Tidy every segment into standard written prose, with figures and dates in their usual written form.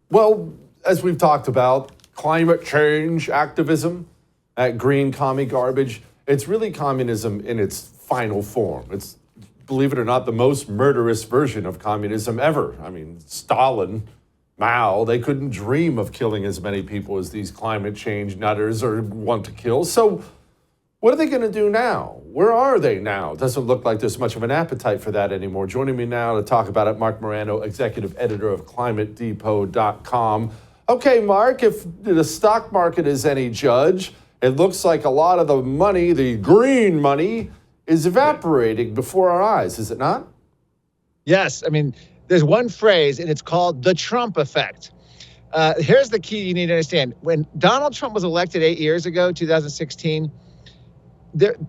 Well, as we've talked about, climate change activism, that green commie garbage, it's really communism in its final form. It's, believe it or not, the most murderous version of communism ever. I mean, Stalin, Mao, they couldn't dream of killing as many people as these climate change nutters or want to kill. So what are they going to do now? Where are they now? It doesn't look like there's much of an appetite for that anymore. Joining me now to talk about it, Marc Morano, executive editor of ClimateDepot.com. Okay, Mark, if the stock market is any judge, it looks like a lot of the money, the green money, is evaporating before our eyes, is it not? Yes. I mean, there's one phrase, and it's called the Trump effect. Here's the key you need to understand. When Donald Trump was elected 8 years ago, 2016,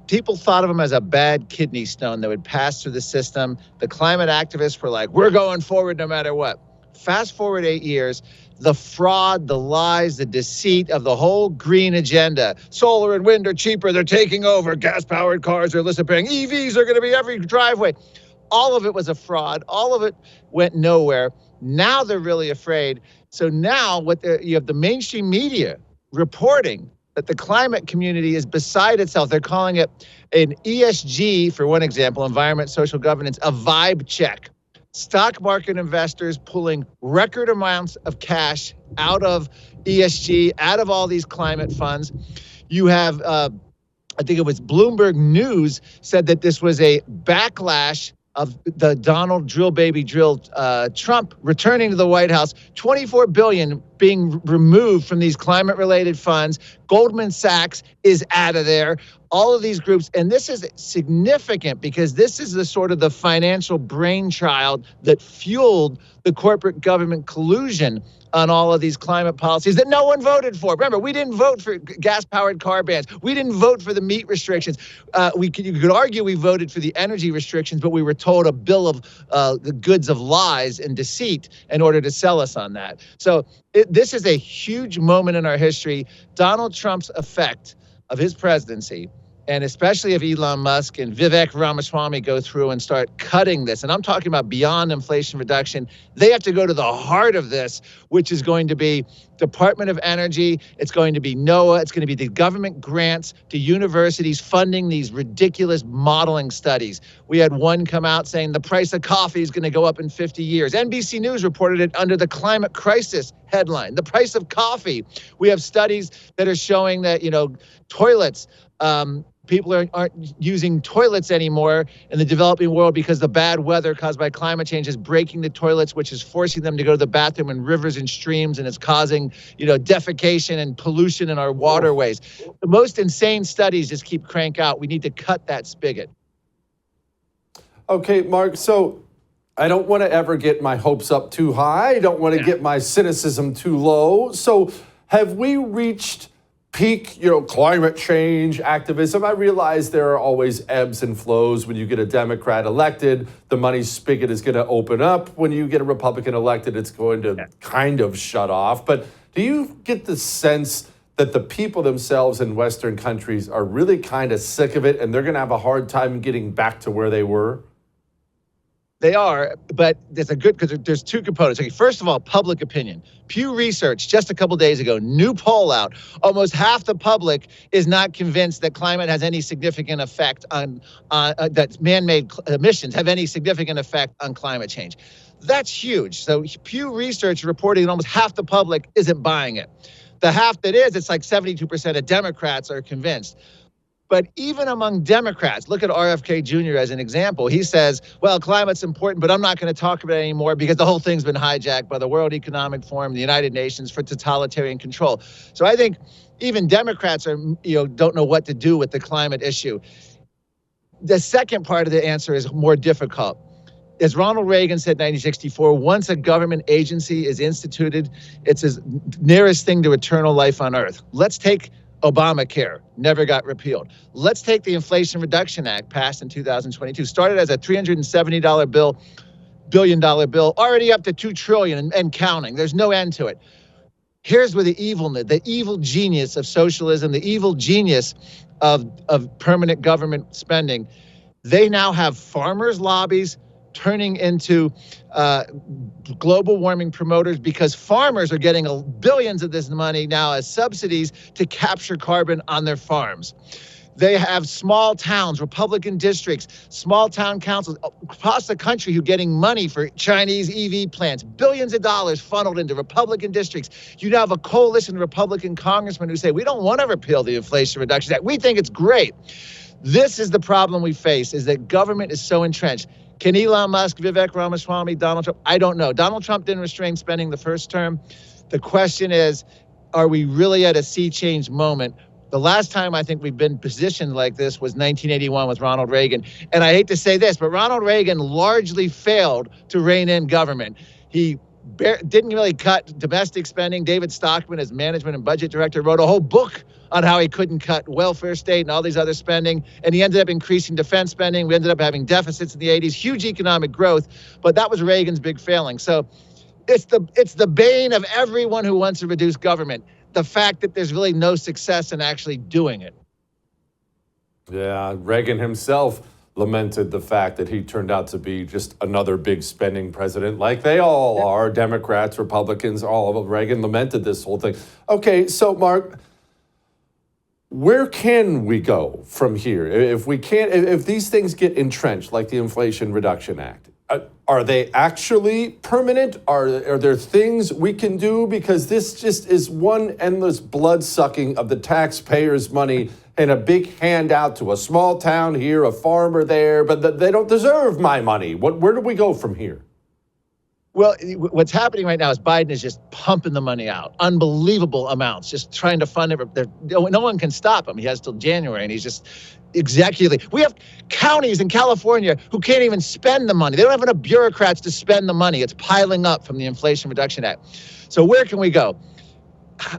people thought of him as a bad kidney stone that would pass through the system. The climate activists were like, we're going forward no matter what. Fast forward 8 years, the fraud, the lies, the deceit of the whole green agenda. Solar and wind are cheaper. They're taking over. Gas-powered cars are less appearing. EVs are going to be every driveway. All of it was a fraud. All of it went nowhere. Now they're really afraid. So now you have the mainstream media reporting that the climate community is beside itself. They're calling it an ESG, for one example, environment, social governance, a vibe check. Stock market investors pulling record amounts of cash out of ESG, out of all these climate funds. You have, I think it was Bloomberg News said that this was a backlash of the Donald drill baby drill Trump returning to the White House, $24 billion being removed from these climate related funds. Goldman Sachs is out of there. All of these groups, and this is significant because this is the sort of the financial brainchild that fueled the corporate government collusion on all of these climate policies that no one voted for. Remember, we didn't vote for gas-powered car bans. We didn't vote for the meat restrictions. You could argue we voted for the energy restrictions, but we were told a bill of the goods of lies and deceit in order to sell us on that. So this is a huge moment in our history. Donald Trump's effect of his presidency, and especially if Elon Musk and Vivek Ramaswamy go through and start cutting this, and I'm talking about beyond inflation reduction, they have to go to the heart of this, which is going to be Department of Energy, it's going to be NOAA, it's going to be the government grants to universities funding these ridiculous modeling studies. We had one come out saying the price of coffee is going to go up in 50 years. NBC News reported it under the climate crisis headline, the price of coffee. We have studies that are showing that, toilets, people aren't using toilets anymore in the developing world because the bad weather caused by climate change is breaking the toilets, which is forcing them to go to the bathroom in rivers and streams, and it's causing, defecation and pollution in our waterways. The most insane studies just keep crank out. We need to cut that spigot. Okay, Mark, so I don't want to ever get my hopes up too high. I don't want to get my cynicism too low. So have we reached peak, climate change activism? I realize there are always ebbs and flows. When you get a Democrat elected, the money spigot is going to open up. When you get a Republican elected, it's going to kind of shut off. But do you get the sense that the people themselves in Western countries are really kind of sick of it and they're going to have a hard time getting back to where they were? They are, but because there's two components. Okay, first of all, public opinion. Pew Research, just a couple days ago, new poll out. Almost half the public is not convinced that climate has any significant effect on, that man-made emissions have any significant effect on climate change. That's huge. So Pew Research reporting that almost half the public isn't buying it. The half that is, it's like 72% of Democrats are convinced. But even among Democrats, look at RFK Jr. as an example. He says, well, climate's important, but I'm not going to talk about it anymore because the whole thing's been hijacked by the World Economic Forum, the United Nations for totalitarian control. So I think even Democrats are, don't know what to do with the climate issue. The second part of the answer is more difficult. As Ronald Reagan said in 1964, once a government agency is instituted, it's the nearest thing to eternal life on earth. Let's take Obamacare, never got repealed. Let's take the Inflation Reduction Act passed in 2022. Started as a $370 billion bill, already up to $2 trillion and counting. There's no end to it. Here's where the evil genius of socialism, the evil genius of permanent government spending. They now have farmers' lobbies turning into global warming promoters because farmers are getting billions of this money now as subsidies to capture carbon on their farms. They have small towns, Republican districts, small town councils across the country who are getting money for Chinese EV plants, billions of dollars funneled into Republican districts. You now have a coalition of Republican congressmen who say, we don't want to repeal the Inflation Reduction Act. We think it's great. This is the problem we face, is that government is so entrenched. Can Elon Musk, Vivek Ramaswamy, Donald Trump? I don't know. Donald Trump didn't restrain spending the first term. The question is, are we really at a sea change moment? The last time I think we've been positioned like this was 1981 with Ronald Reagan. And I hate to say this, but Ronald Reagan largely failed to rein in government. He didn't really cut domestic spending. David Stockman, as management and budget director, wrote a whole book on how he couldn't cut welfare state and all these other spending. And he ended up increasing defense spending. We ended up having deficits in the 80s, huge economic growth. But that was Reagan's big failing. So it's the bane of everyone who wants to reduce government. The fact that there's really no success in actually doing it. Yeah, Reagan himself lamented the fact that he turned out to be just another big spending president, like they all are, Democrats, Republicans, all of them. Reagan lamented this whole thing. Okay, so Mark, where can we go from here? If these things get entrenched, like the Inflation Reduction Act, are they actually permanent? Are there things we can do? Because this just is one endless blood sucking of the taxpayers' money and a big handout to a small town here, a farmer there, but they don't deserve my money. Where do we go from here? Well, what's happening right now is Biden is just pumping the money out, unbelievable amounts, just trying to fund it. No one can stop him. He has till January, and he's just executively. We have counties in California who can't even spend the money. They don't have enough bureaucrats to spend the money. It's piling up from the Inflation Reduction Act. So where can we go?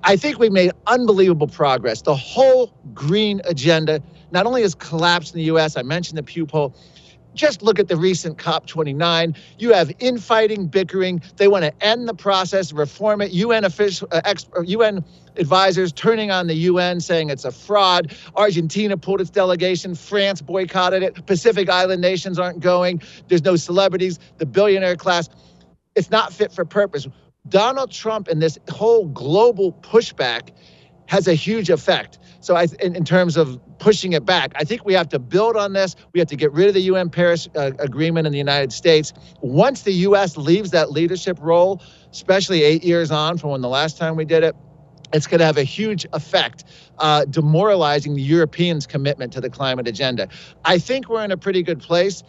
I think we've made unbelievable progress. The whole green agenda not only has collapsed in the U.S., I mentioned the Pew poll. Just look at the recent COP29. You have infighting, bickering. They want to end the process, reform it. UN advisors turning on the UN, saying it's a fraud. Argentina pulled its delegation. France boycotted it. Pacific Island nations aren't going. There's no celebrities. The billionaire class. It's not fit for purpose. Donald Trump and this whole global pushback has a huge effect. So in terms of pushing it back, I think we have to build on this. We have to get rid of the UN Paris Agreement in the United States. Once the U.S. leaves that leadership role, especially 8 years on from when the last time we did it, it's going to have a huge effect, demoralizing the Europeans' commitment to the climate agenda. I think we're in a pretty good place.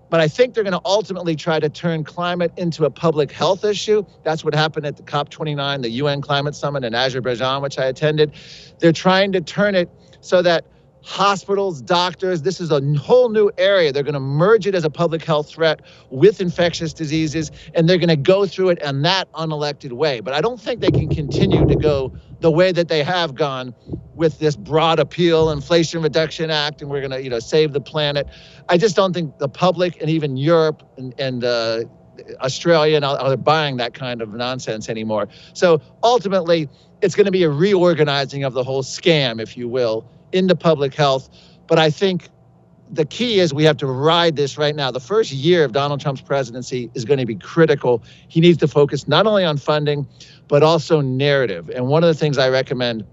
But I think they're going to ultimately try to turn climate into a public health issue. That's what happened at the COP29, the UN Climate Summit in Azerbaijan, which I attended. They're trying to turn it so that hospitals, doctors, this is a whole new area. They're going to merge it as a public health threat with infectious diseases, and they're going to go through it in that unelected way. But I don't think they can continue to go the way that they have gone with this broad appeal, Inflation Reduction Act, and we're going to, save the planet. I just don't think the public and even Europe and Australia are buying that kind of nonsense anymore. So ultimately, it's going to be a reorganizing of the whole scam, if you will, into public health. But I think the key is we have to ride this right now. The first year of Donald Trump's presidency is going to be critical. He needs to focus not only on funding, but also narrative. And one of the things I recommend,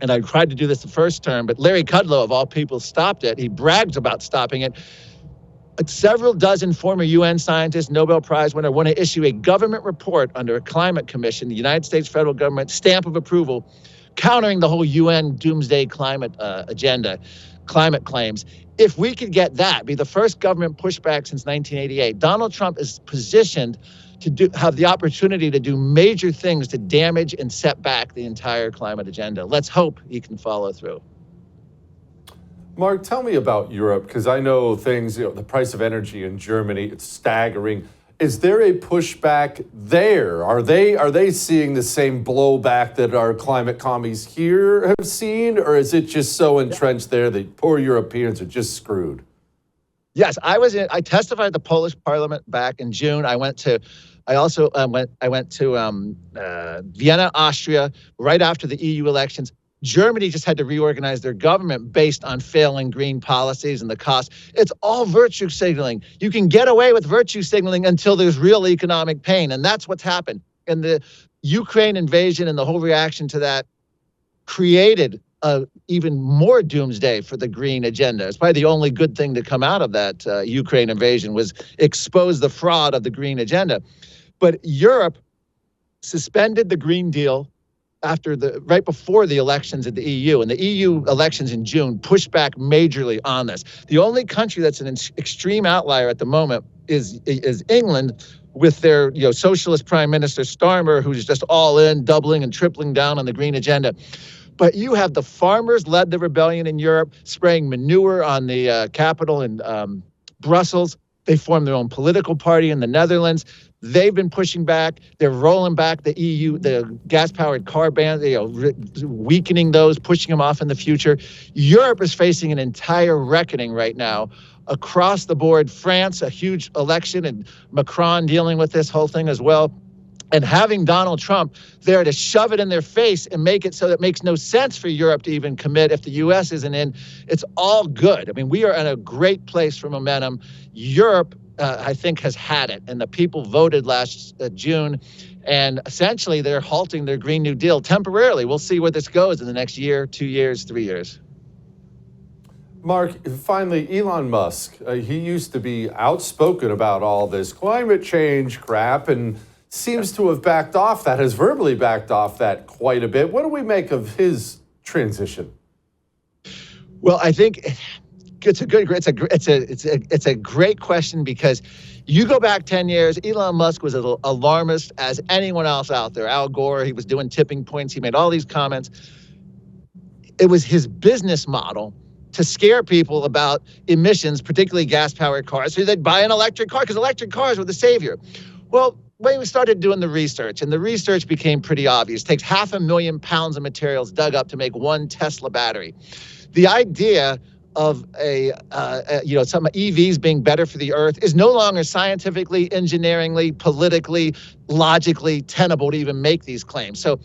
and I tried to do this the first term, but Larry Kudlow, of all people, stopped it. He brags about stopping it. Several dozen former UN scientists, Nobel Prize winner, want to issue a government report under a climate commission, the United States federal government stamp of approval, countering the whole UN doomsday climate agenda, climate claims. If we could get that, be the first government pushback since 1988, Donald Trump is positioned to have the opportunity to do major things to damage and set back the entire climate agenda. Let's hope he can follow through. Mark, tell me about Europe, because I know things, the price of energy in Germany, it's staggering. Is there a pushback there? Are they seeing the same blowback that our climate commies here have seen, or is it just so entrenched there that poor Europeans are just screwed? Yes, I testified at the Polish Parliament back in June. I went to Vienna, Austria, right after the EU elections. Germany just had to reorganize their government based on failing green policies and the cost. It's all virtue signaling. You can get away with virtue signaling until there's real economic pain. And that's what's happened. And the Ukraine invasion and the whole reaction to that created even more doomsday for the green agenda. It's probably the only good thing to come out of that Ukraine invasion was expose the fraud of the green agenda. But Europe suspended the Green Deal right before the elections at the EU, and the EU elections in June pushed back majorly on this. The only country that's an extreme outlier at the moment is England, with their socialist prime minister Starmer, who's just all in, doubling and tripling down on the green agenda. But you have the farmers led the rebellion in Europe, spraying manure on the capital in Brussels. They formed their own political party in the Netherlands. They've been pushing back. They're rolling back the EU, the gas-powered car ban, weakening those, pushing them off in the future. Europe is facing an entire reckoning right now across the board. France, a huge election, and Macron dealing with this whole thing as well. And having Donald Trump there to shove it in their face and make it so that it makes no sense for Europe to even commit if the U.S. isn't in, it's all good. I mean, we are in a great place for momentum. Europe, I think, has had it. And the people voted last June. And essentially, they're halting their Green New Deal temporarily. We'll see where this goes in the next year, 2 years, 3 years. Mark, finally, Elon Musk. He used to be outspoken about all this climate change crap and seems to have backed off that, has verbally backed off that quite a bit. What do we make of his transition? Well, I think it's a great question, because you go back 10 years, Elon Musk was as alarmist as anyone else out there. Al Gore, he was doing tipping points. He made all these comments. It was his business model to scare people about emissions, particularly gas-powered cars, so they'd buy an electric car because electric cars were the savior. Well, when we started doing the research, and the research became pretty obvious, it takes 500,000 pounds of materials dug up to make one Tesla battery. The idea of some EVs being better for the earth is no longer scientifically, engineeringly, politically, logically tenable to even make these claims. So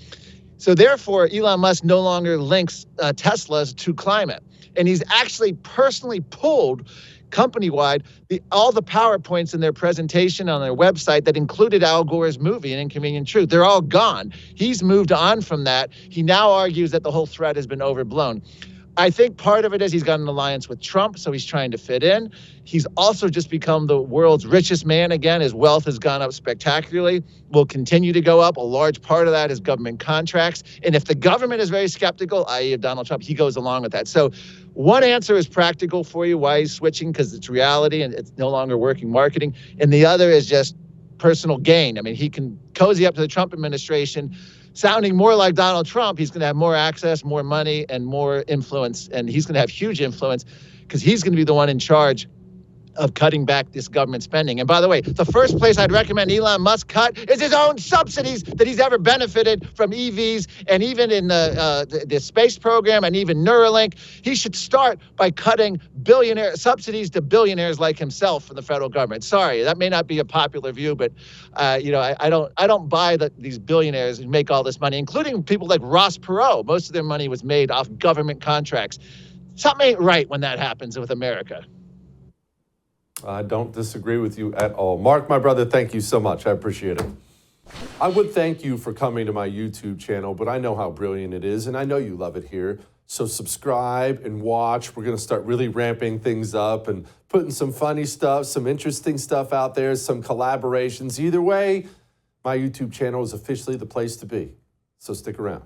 therefore, Elon Musk no longer links Teslas to climate. And he's actually personally pulled company-wide all the PowerPoints in their presentation on their website that included Al Gore's movie, An Inconvenient Truth. They're all gone. He's moved on from that. He now argues that the whole threat has been overblown. I think part of it is he's got an alliance with Trump, so he's trying to fit in. He's also just become the world's richest man again. His wealth has gone up spectacularly, will continue to go up. A large part of that is government contracts. And if the government is very skeptical, i.e. Donald Trump, he goes along with that. So one answer is practical for you, why he's switching, because it's reality and it's no longer working marketing. And the other is just personal gain. I mean, he can cozy up to the Trump administration, sounding more like Donald Trump. He's going to have more access, more money, and more influence. And he's going to have huge influence because he's going to be the one in charge of cutting back this government spending. And by the way, the first place I'd recommend Elon Musk cut is his own subsidies that he's ever benefited from EVs, and even in the space program, and even Neuralink. He should start by cutting billionaire subsidies to billionaires like himself from the federal government. Sorry, that may not be a popular view, but I don't buy that these billionaires who make all this money, including people like Ross Perot. Most of their money was made off government contracts. Something ain't right when that happens with America. I don't disagree with you at all. Mark, my brother, thank you so much. I appreciate it. I would thank you for coming to my YouTube channel, but I know how brilliant it is, and I know you love it here. So subscribe and watch. We're going to start really ramping things up and putting some funny stuff, some interesting stuff out there, some collaborations. Either way, my YouTube channel is officially the place to be. So stick around.